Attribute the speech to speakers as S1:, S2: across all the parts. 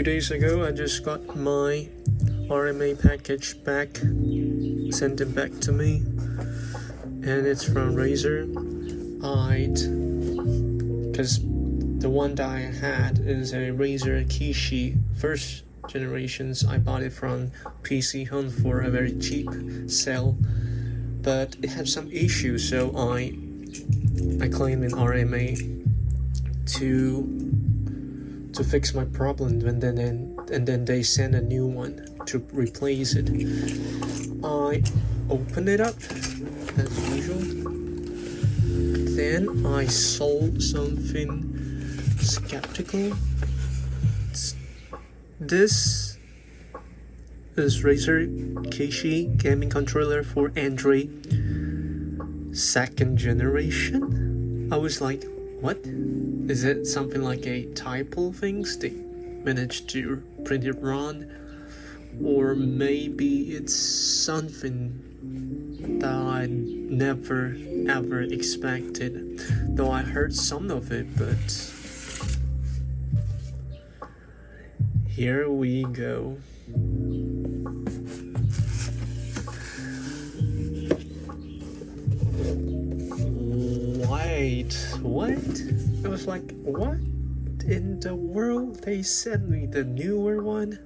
S1: few days ago, I just got my RMA package back, sent it back to me, and it's from Razer. Because the one that I had is a Razer Kishi first generations. I bought it from PC Home for a very cheap sale, but it had some issues, so I claimed an RMA to fix my problem, and then they sent a new one to replace it. I opened it up as usual. Then I saw something skeptical. This is Razer Kishi gaming controller for Android 2nd generation. I was like, what? Is it something like a typo things they managed to print it wrong? Or maybe it's something that I never ever expected, though I heard some of it, but here we go. Wait, what? I was like, what in the world? They sent me the newer one?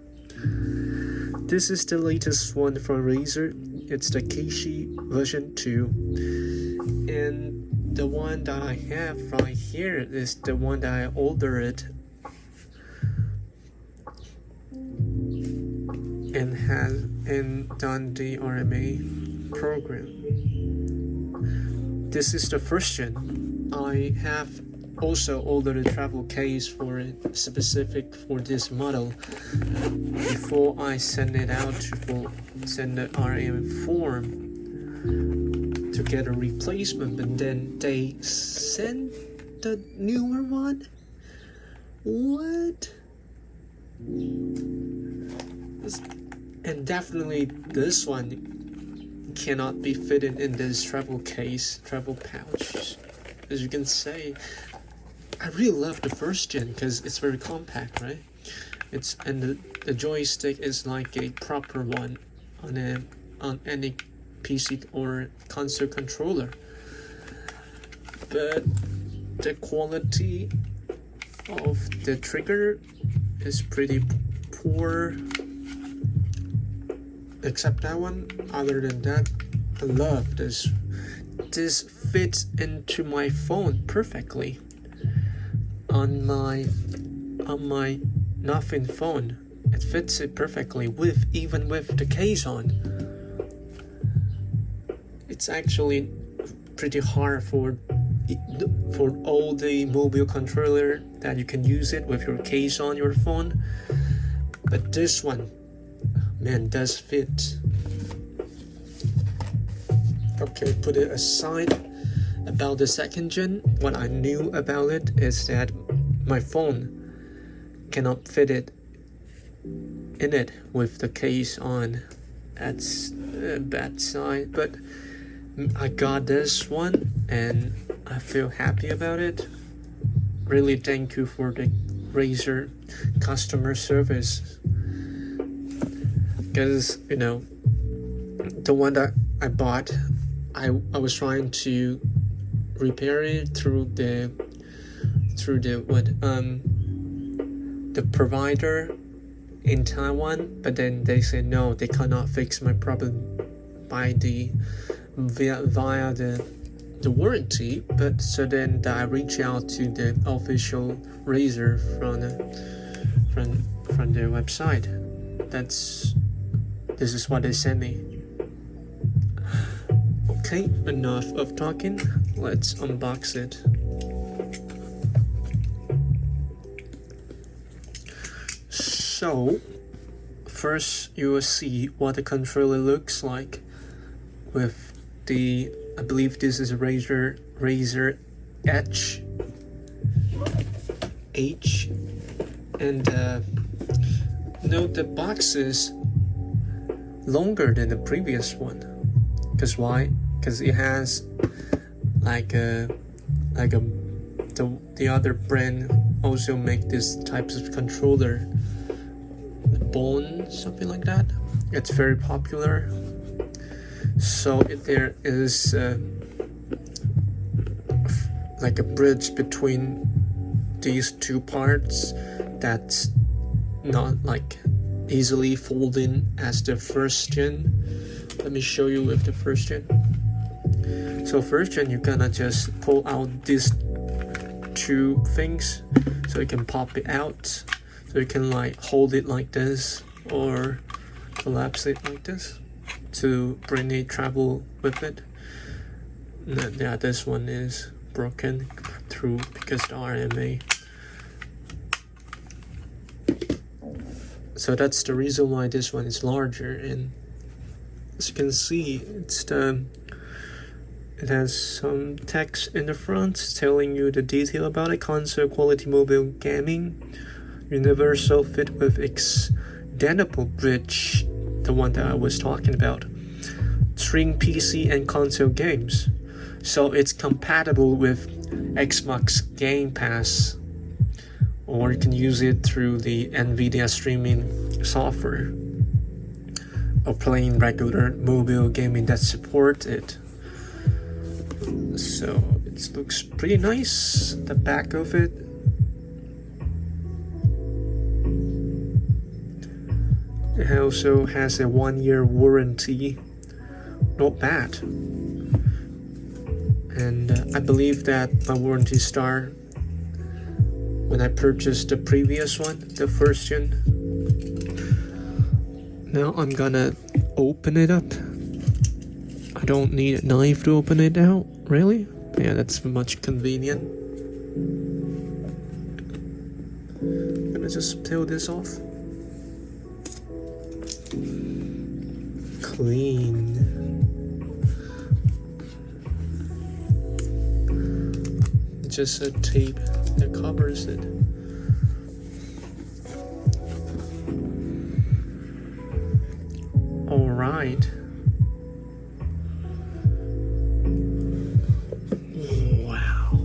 S1: This is the latest one from Razer. It's the Kishi version 2. And the one that I have right here is the one that I ordered and done the RMA program. This is the first gen. I have also ordered a travel case for it, specific for this model, before I send it out to send the RM form to get a replacement, but then they sent the newer one? What? And definitely this one cannot be fitted in this travel pouch. As you can see, I really love the first gen because it's very compact, right? And the joystick is like a proper one on any PC or console controller. But the quality of the trigger is pretty poor, except that one. Other than that, I love this. This fits into my phone perfectly. On my nothing phone, it fits it perfectly even with the case on. It's actually pretty hard for all the mobile controller that you can use it with your case on your phone, but this one, man, does fit. Okay, put it aside. About the second gen, what I knew about it is that my phone cannot fit it in it with the case on. That's a bad sign, but I got this one and I feel happy about it. Really thank you for the Razer customer service, because the one that I bought, I was trying to repair it through the provider in Taiwan, but then they said no, they cannot fix my problem via the warranty. But so then I reached out to the official Razer from their website. This is what they sent me. Okay, enough of talking. Let's unbox it. So, first you will see what the controller looks like with the, I believe this is a Razer H, and the box is longer than the previous one. Because why? Because it has the other brand also make this types of controller bone, something like that. It's very popular. So there is like a bridge between these two parts that's not like easily folding as the first gen. Let me show you with the first gen. So first gen, you're gonna just pull out these two things so you can pop it out, so you can like hold it like this or collapse it like this to bring it travel with it. Yeah, this one is broken through because the RMA. So that's the reason why this one is larger. And as you can see, it has some text in the front telling you the detail about it. Console quality mobile gaming, universal fit with extendable bridge, the one that I was talking about, string PC and console games. So it's compatible with Xbox Game Pass, or you can use it through the NVIDIA streaming software, or playing regular mobile gaming that support it. So it looks pretty nice, the back of it. It also has a 1-year warranty, not bad. And I believe that my warranty started when I purchased the previous one, the first gen. Now I'm gonna open it up. I don't need a knife to open it out, really? Yeah, that's much convenient. I'm gonna just peel this off. Clean. It's just a tape that covers it. All right. Wow.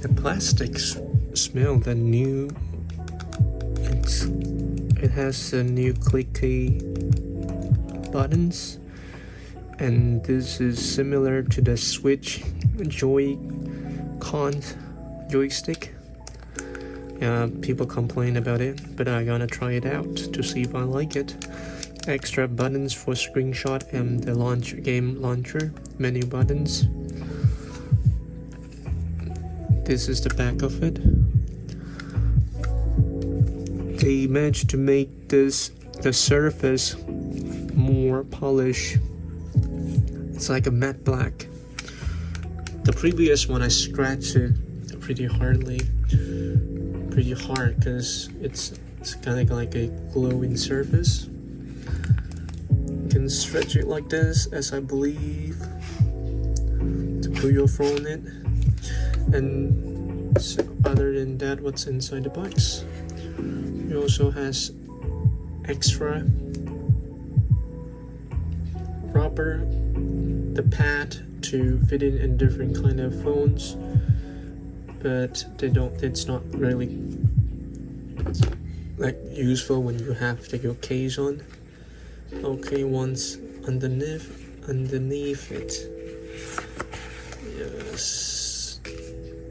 S1: The plastics smell the new. It has a new clicky buttons, and this is similar to the Switch Joy-Con joystick. People complain about it, but I'm gonna try it out to see if I like it. Extra buttons for screenshot and the game launcher menu buttons. This is the back of it. They managed to make the surface more polished. It's like a matte black. The previous one I scratched it pretty hard because it's kind of like a glowing surface. You can stretch it like this, as I believe, to put your phone in. And so other than that, what's inside the box? It also has extra rubber, the pad to fit in different kind of phones, but it's not really like useful when you have your case on. Okay, once underneath it, yes,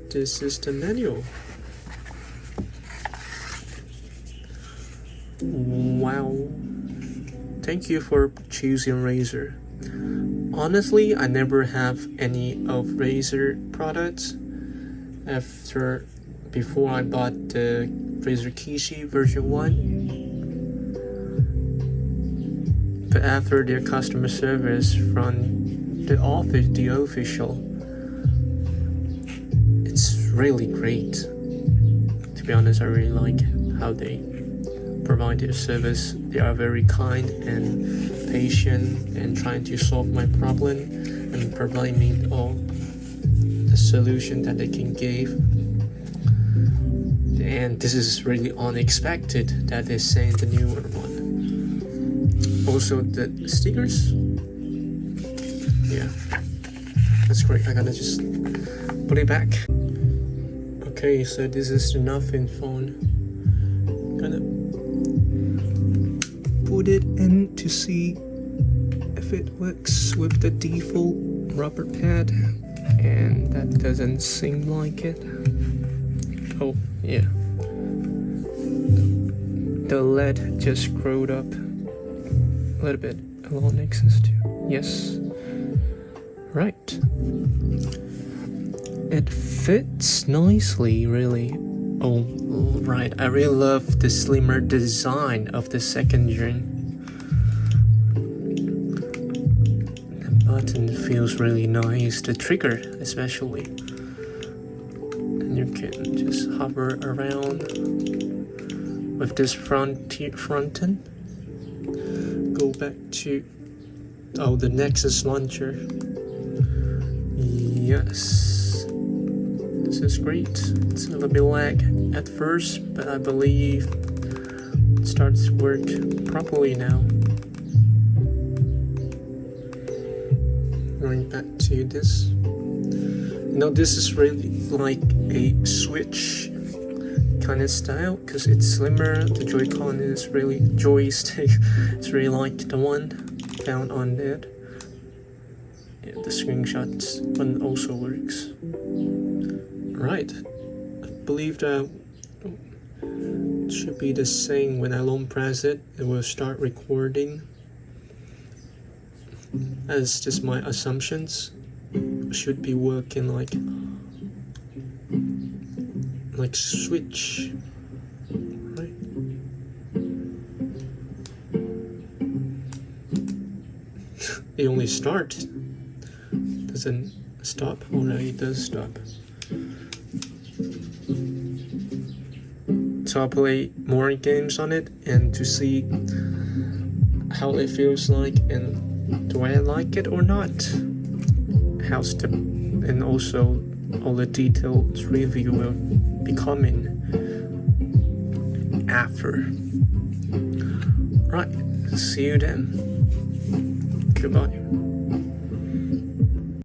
S1: this is the manual. Wow. Thank you for choosing Razer. Honestly, I never have any of Razer products before I bought the Razer Kishi version 1. But after their customer service from the official, it's really great. To be honest, I really like how they provide their service. They are very kind and patient and trying to solve my problem and provide me all the solution that they can give. And this is really unexpected that they're saying the newer one. Also the stickers, yeah, that's great. I gotta just put it back. Okay, so this is the Nothing phone. Gonna put it in to see if it works with the default rubber pad, and that doesn't seem like it. Oh yeah, the LED just screwed up a little bit along Nexus 2. Yes, right. It fits nicely, really. Oh, right. I really love the slimmer design of the second gen. The button feels really nice, the trigger especially. And you can just hover around with this front end. Go back to the Nexus launcher. Yes. This is great. It's a little bit lag at first, but I believe it starts to work properly now. Going back to this. This is really like a Switch kind of style because it's slimmer. The Joy-Con is really joystick. It's really like the one found on there. Yeah, the screenshots one also works. Right, I believe that it should be the same. When I long press it, it will start recording. That's just my assumptions. It should be working like Switch, right? It only starts, doesn't stop. Oh no, it does stop. So I'll play more games on it and to see how it feels like and do I like it or not. And also all the detailed review will be coming after. Right, see you then. Goodbye.